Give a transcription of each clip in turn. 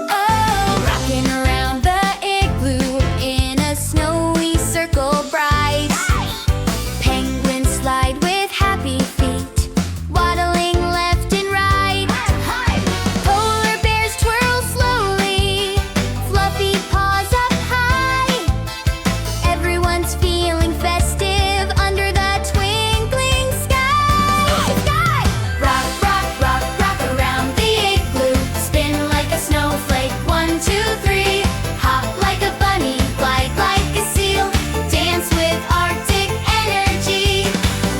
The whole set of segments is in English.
Oh, rocking around the igloo in a snowy circle bright. Penguins slide with happy feet, waddling left and right. Polar bears twirl slowly, fluffy paws up high. Everyone's feeling festive under the twinkling sky. Rock, rock, rock, rock around the igloo. Spin like a snowflake, 1, 2, 3. Hop like a bunny, glide like a seal. Dance with Arctic energy.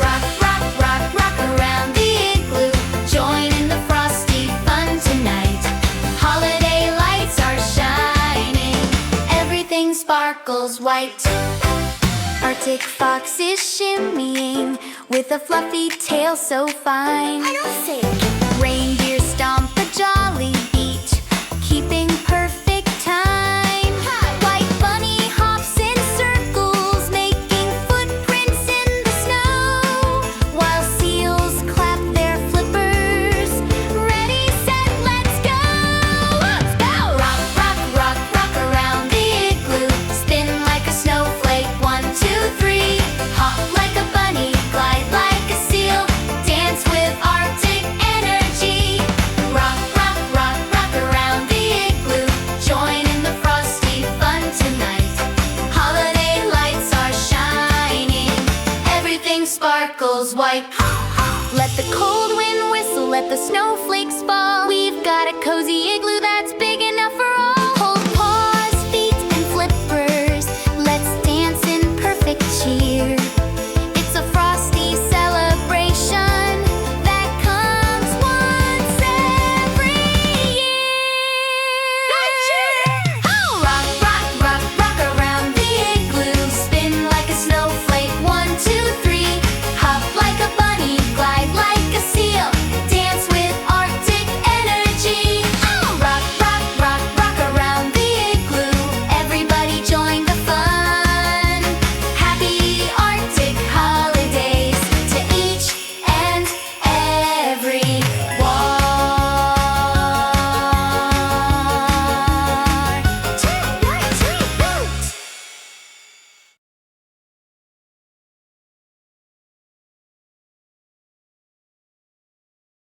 Rock, rock, rock, rock around the igloo. Join in the frosty fun tonight. Holiday lights are shining. Everything sparkles white. Arctic fox is shimmying with a fluffy tail so fine. I don't think. Reindeer stomp a jolly beat, keeping perfect time. White bunny hops in circles, making footprints in the snow, while seals clap their flippers. Ready, set, let's go! Let's go! Rock, rock, rock, rock around the igloo. Spin like a snowflake, 1, 2, 3. Hop like a bunny, glide like a seal. Dance with Arctic energy. Rock, rock, rock, rock around the igloo. Join in the frosty fun tonight. Holiday lights are shining. Everything sparkles white. Let the cold wind whistle, let the snowflakes fall. We've got a cozy igloo that